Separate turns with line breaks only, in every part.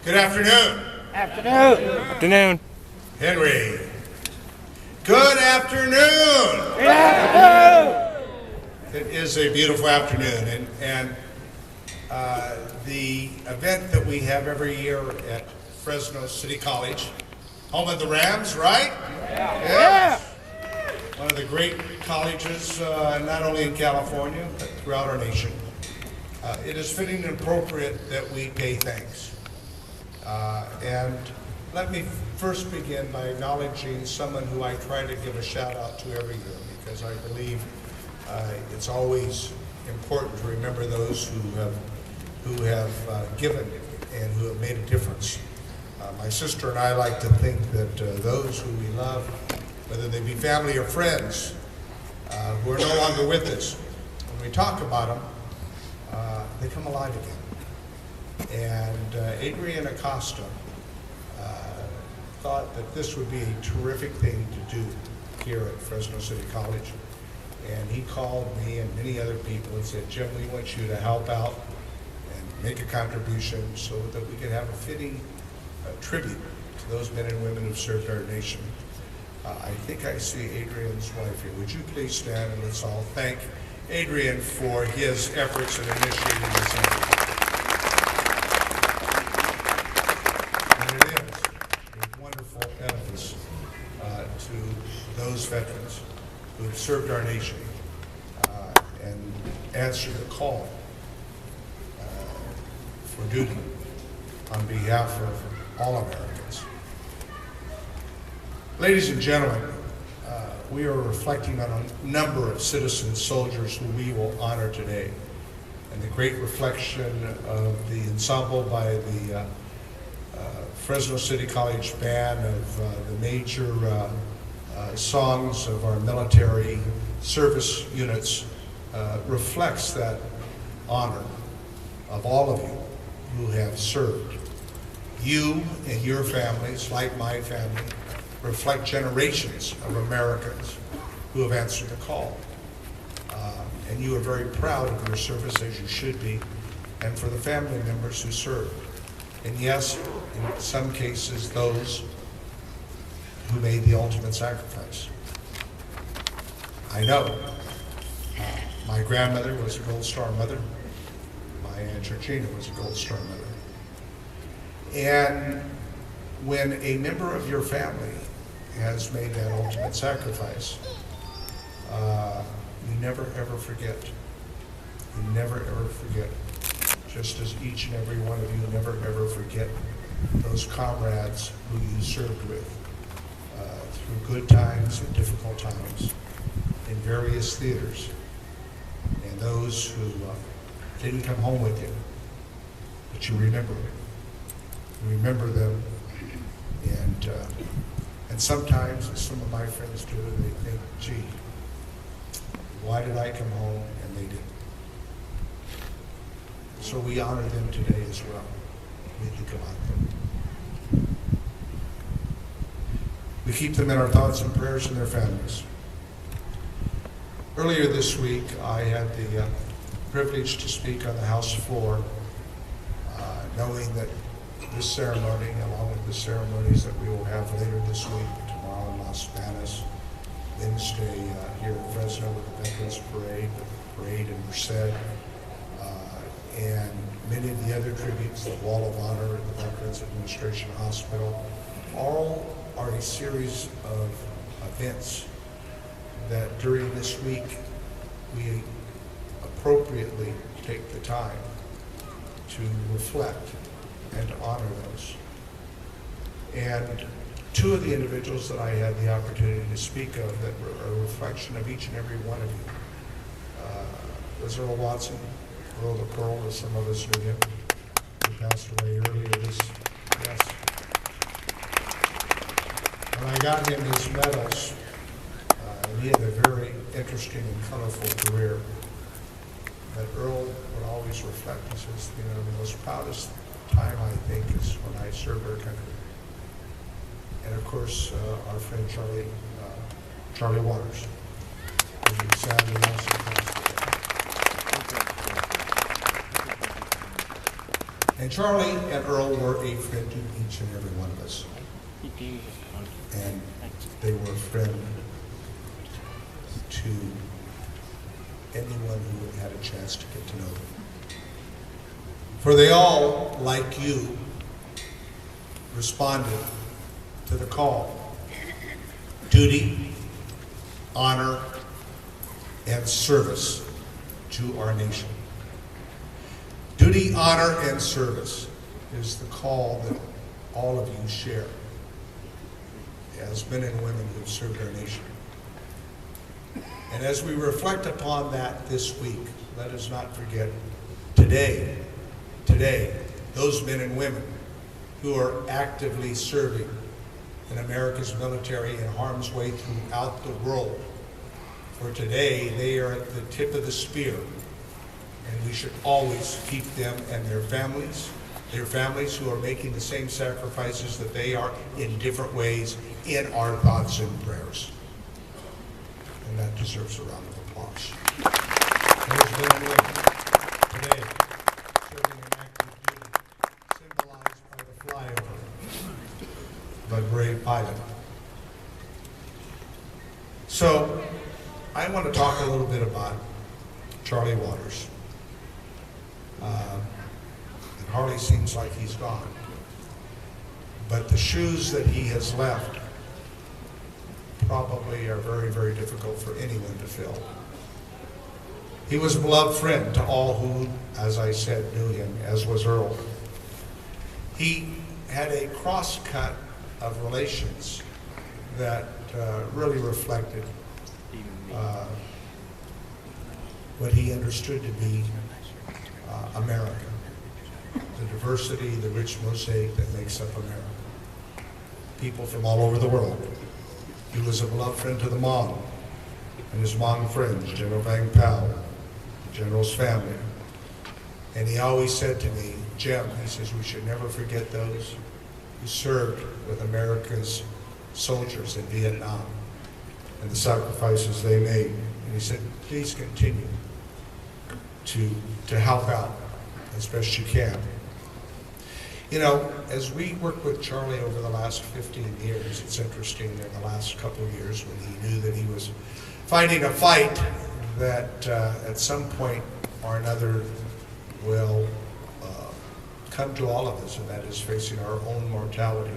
Good afternoon.
Afternoon.
Afternoon.
Henry. Good afternoon.
Good afternoon.
It is a beautiful afternoon, and the event that we have every year at Fresno City College, home of the Rams, right?
Yeah.
One of the great colleges, not only in California, but throughout our nation. It is fitting and appropriate that we pay thanks. And let me first begin by acknowledging someone who I try to give a shout out to every year, because I believe it's always important to remember those who have given and who have made a difference. My sister and I like to think that those who we love, whether they be family or friends, who are no longer with us, when we talk about them, they come alive again. And Adrian Costa thought that this would be a terrific thing to do here at Fresno City College. And he called me and many other people and said, Jim, we want you to help out and make a contribution so that we can have a fitting tribute to those men and women who've served our nation. I think I see Adrian's wife here. Would you please stand and let's all thank Adrian for his efforts in initiating this effort. And it is a wonderful edifice to those veterans who have served our nation and answered the call for duty on behalf of all Americans. Ladies and gentlemen, we are reflecting on a number of citizen soldiers who we will honor today. And the great reflection of the ensemble by the Fresno City College Band of the major songs of our military service units reflects that honor of all of you who have served. You and your families, like my family, reflect generations of Americans who have answered the call. And you are very proud of your service, as you should be, and for the family members who served. And yes, in some cases, those who made the ultimate sacrifice. I know my grandmother was a Gold Star mother. My Aunt Georgina was a Gold Star mother. And when a member of your family has made that ultimate sacrifice, you never ever forget. You never ever forget. Just as each and every one of you never ever forget those comrades who you served with through good times and difficult times in various theaters, and those who didn't come home with you, but you remember them. You remember them, and sometimes, as some of my friends do, they think, gee, why did I come home and they didn't? So we honor them today as well. We think about them. We keep them in our thoughts and prayers and their families. Earlier this week, I had the privilege to speak on the House floor, knowing that this ceremony, along with the ceremonies that we will have later this week, tomorrow in Las Vegas, Wednesday here in Fresno with the Veterans Parade, the parade in Merced, and many of the other tributes, the Wall of Honor at the Veterans Administration Hospital, all are a series of events that during this week we appropriately take the time to reflect and to honor those. And two of the individuals that I had the opportunity to speak of that were a reflection of each and every one of you was Earl Watson, Earl the Pearl, as some of us knew him, who passed away earlier this, yes. When I got him his medals, he had a very interesting and colorful career. That Earl would always reflect, he says, you know, the most proudest time, I think, is when I served our country. And of course, our friend Charlie Waters, who sadly also passed away. And Charlie and Earl were a friend to each and every one of us. And they were a friend to anyone who had a chance to get to know them. For they all, like you, responded to the call. Duty, honor, and service to our nation. Duty, honor, and service is the call that all of you share as men and women who have served our nation. And as we reflect upon that this week, let us not forget today, those men and women who are actively serving in America's military in harm's way throughout the world. For today, they are at the tip of the spear, and we should always keep them and their families who are making the same sacrifices that they are in different ways in our thoughts and prayers. And that deserves a round of applause. Those men and women today serving an active duty, symbolized by the flyover of a brave pilot. So, I want to talk a little bit about Charlie Waters. It hardly seems like he's gone. But the shoes that he has left probably are very, very difficult for anyone to fill. He was a beloved friend to all who, as I said, knew him, as was Earl. He had a cross-cut of relations that really reflected what he understood to be America, the diversity, the rich mosaic that makes up America. People from all over the world. He was a beloved friend to the Hmong and his Hmong friends, General Vang Pao, the General's family. And he always said to me, Jim, he says, we should never forget those who served with America's soldiers in Vietnam and the sacrifices they made. And he said, please continue to help out as best you can. You know, as we worked with Charlie over the last 15 years, it's interesting in the last couple of years when he knew that he was fighting a fight that at some point or another will come to all of us, and that is facing our own mortality.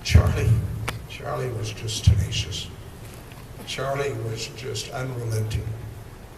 Charlie was just tenacious. Charlie was just unrelenting.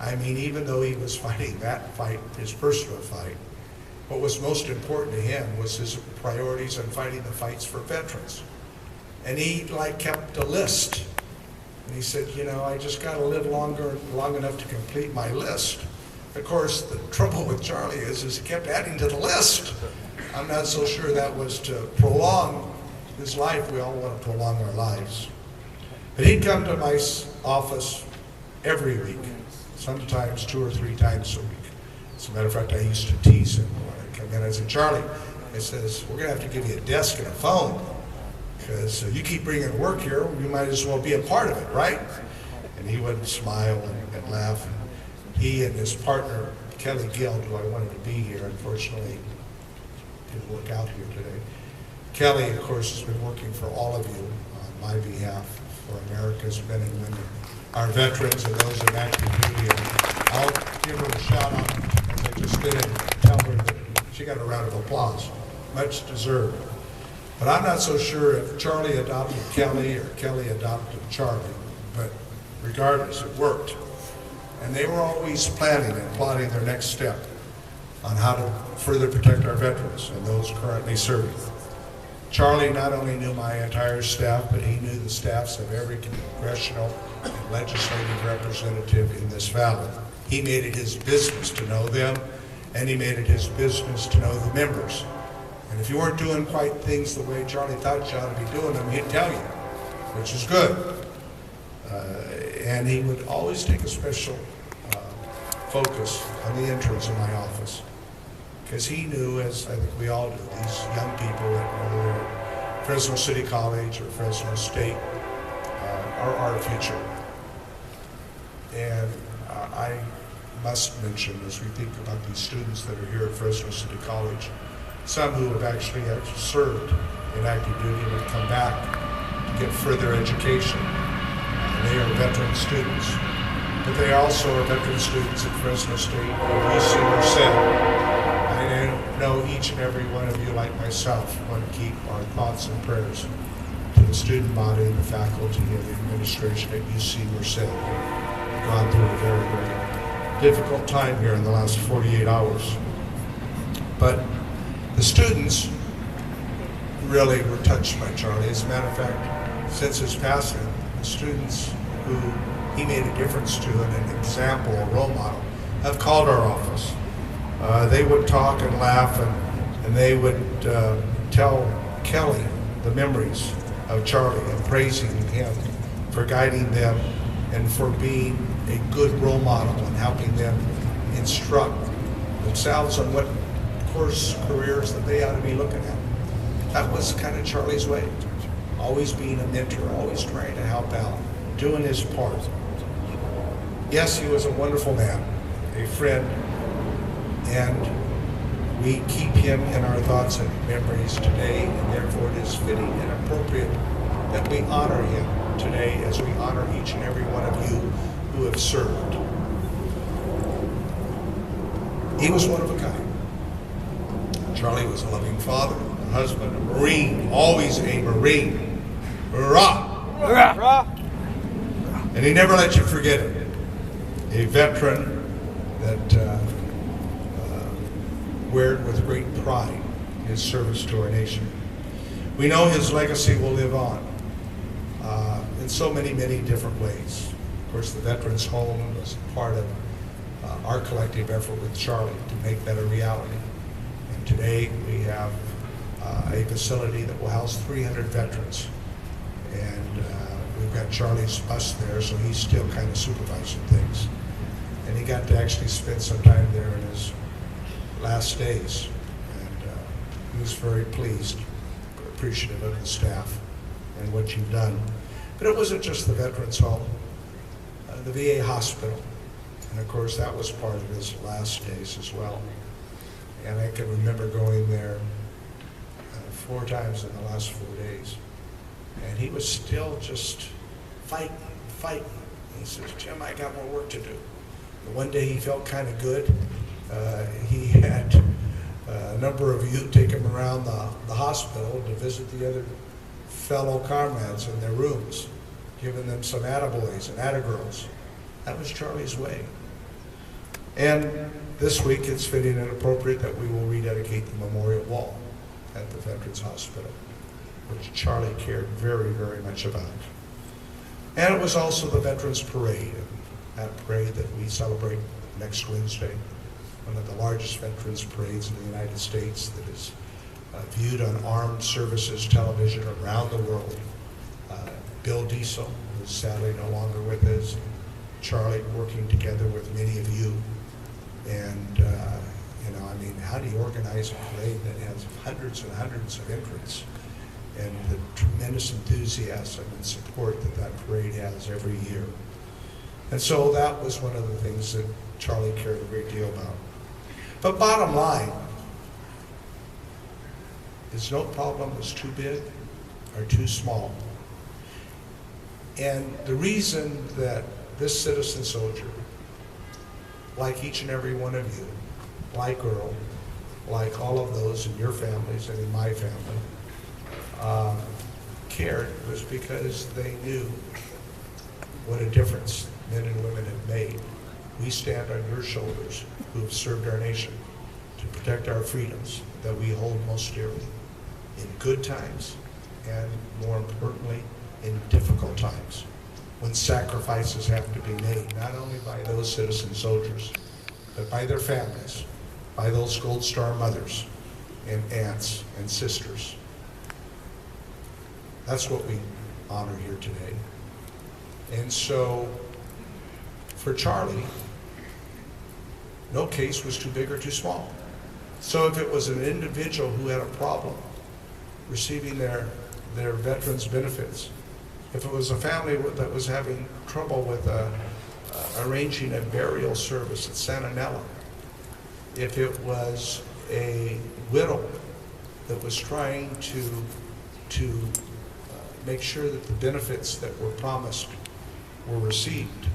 I mean, even though he was fighting that fight, his personal fight, what was most important to him was his priorities on fighting the fights for veterans. And he kept a list. And he said, you know, I just got to live long enough to complete my list. Of course, the trouble with Charlie is he kept adding to the list. I'm not so sure that was to prolong his life. We all want to prolong our lives. But he'd come to my office every week, sometimes 2 or 3 times a week. As a matter of fact, I used to tease him when I come in. I said, Charlie, I says, we're going to have to give you a desk and a phone, because you keep bringing work here, you might as well be a part of it, right? And he would smile and laugh. He and his partner, Kelly Gill, who I wanted to be here, unfortunately didn't work out here today. Kelly, of course, has been working for all of you on my behalf, for America's men and women, our veterans and those in active duty. And I'll give her a shout out, as I just did, and tell her that she got a round of applause, much deserved. But I'm not so sure if Charlie adopted Kelly or Kelly adopted Charlie, but regardless, it worked. And they were always planning and plotting their next step on how to further protect our veterans and those currently serving. Charlie not only knew my entire staff, but he knew the staffs of every congressional and legislative representative in this valley. He made it his business to know them, and he made it his business to know the members. And if you weren't doing quite things the way Charlie thought you ought to be doing them, he'd tell you, which is good. And he would always take a special focus on the interns in my office, because he knew, as I think we all do, these young people, whether they're at Fresno City College or Fresno State, are our future. And I must mention as we think about these students that are here at Fresno City College, some who have actually served in active duty and have come back to get further education. They are veteran students, but they also are veteran students at Fresno State and UC Merced. I know each and every one of you, like myself, want to keep our thoughts and prayers to the student body, the faculty, and the administration at UC Merced. We've gone through a very, very difficult time here in the last 48 hours. But the students really were touched by Charlie. As a matter of fact, since his passing, the students who he made a difference to and an example, a role model, have called our office. They would talk and laugh, and they would tell Kelly the memories of Charlie and praising him for guiding them and for being a good role model and helping them instruct themselves on what course careers that they ought to be looking at. That was kind of Charlie's way. Always being a mentor, always trying to help out, doing his part. Yes, he was a wonderful man, a friend, and we keep him in our thoughts and memories today, and therefore it is fitting and appropriate that we honor him today as we honor each and every one of you who have served. He was one of a kind. Charlie was a loving father, a husband, a Marine, always a Marine. Hurrah!
Hurrah!
And he never let you forget it. A veteran that weared with great pride his service to our nation. We know his legacy will live on in so many, many different ways. Of course, the Veterans Home was part of our collective effort with Charlie to make that a reality. And today we have a facility that will house 300 veterans. And we've got Charlie's bus there, so he's still kind of supervising things. And he got to actually spend some time there in his last days. And he was very pleased, appreciative of the staff and what you've done. But it wasn't just the Veterans Home, the VA hospital. And of course, that was part of his last days as well. And I can remember going there 4 times in the last 4 days. And he was still just fighting. He says, Jim, I got more work to do. And one day he felt kind of good. He had a number of youth take him around the hospital to visit the other fellow comrades in their rooms, giving them some attaboys and attagirls. That was Charlie's way. And this week it's fitting and appropriate that we will rededicate the memorial wall at the Veterans Hospital, which Charlie cared very, very much about. And it was also the Veterans Parade, that parade that we celebrate next Wednesday, one of the largest veterans parades in the United States that is viewed on armed services television around the world. Bill Diesel, who's sadly no longer with us, Charlie working together with many of you. And, I mean, how do you organize a parade that has hundreds and hundreds of entrants? And the tremendous enthusiasm and support that that parade has every year. And so that was one of the things that Charlie cared a great deal about. But bottom line, is no problem is too big or too small. And the reason that this citizen soldier, like each and every one of you, like Earl, like all of those in your families and in my family, cared was because they knew what a difference men and women have made. We stand on your shoulders who have served our nation to protect our freedoms that we hold most dearly in good times and, more importantly, in difficult times when sacrifices have to be made, not only by those citizen soldiers, but by their families, by those Gold Star mothers and aunts and sisters. That's what we honor here today. And so, for Charlie, no case was too big or too small. So if it was an individual who had a problem receiving their veterans benefits, if it was a family that was having trouble with a arranging a burial service at Santanella, if it was a widow that was trying to make sure that the benefits that were promised were received,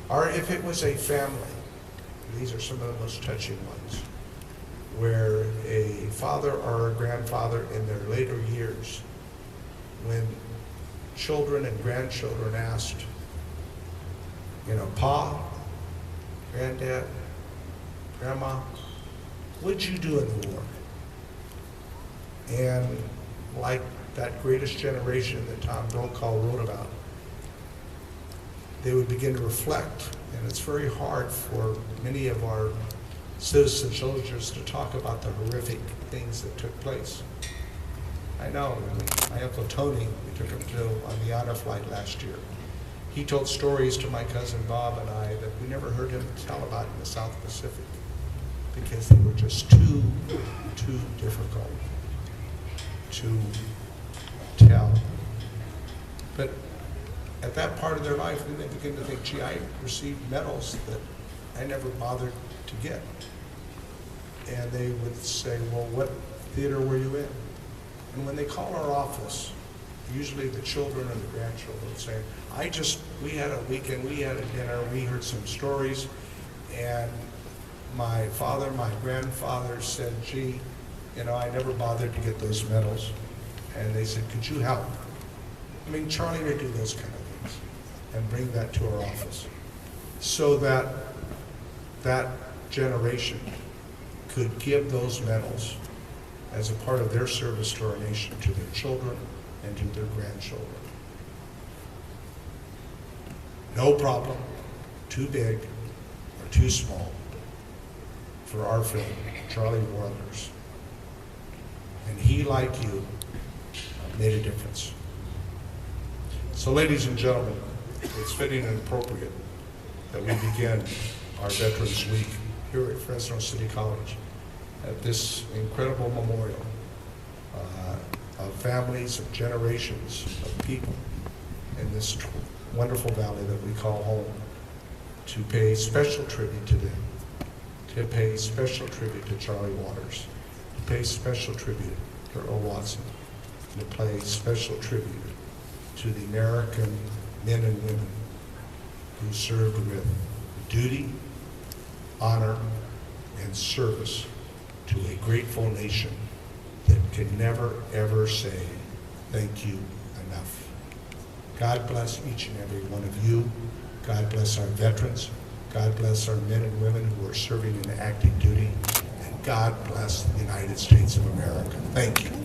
or if it was a family, these are some of the most touching ones, where a father or a grandfather in their later years, when children and grandchildren asked, Pa, Granddad, Grandma, what'd you do in the war? And like that greatest generation that Tom Brokaw wrote about, they would begin to reflect. And it's very hard for many of our citizen soldiers to talk about the horrific things that took place. I know, my Uncle Tony, we took him to on the honor flight last year. He told stories to my cousin Bob and I that we never heard him tell about in the South Pacific because they were just too difficult to tell. But at that part of their life, then they begin to think, gee, I received medals that I never bothered to get. And they would say, well, what theater were you in? And when they call our office, usually the children and the grandchildren would say, we had a weekend, we had a dinner, we heard some stories, and my father, my grandfather said, gee, I never bothered to get those medals. And they said, could you help? I mean, Charlie may do those kind of things and bring that to our office so that that generation could give those medals as a part of their service to our nation, to their children and to their grandchildren. No problem, too big or too small for our film, Charlie Warlers. And he, like you, made a difference. So ladies and gentlemen, it's fitting and appropriate that we begin our Veterans Week here at Fresno City College at this incredible memorial of families, of generations, of people in this wonderful valley that we call home, to pay special tribute to them, to pay special tribute to Charlie Waters, to pay special tribute to Earl Watson, and to pay special tribute to the American men and women who served with duty, honor, and service to a grateful nation that can never, ever say thank you enough. God bless each and every one of you. God bless our veterans. God bless our men and women who are serving in active duty. And God bless the United States of America. Thank you.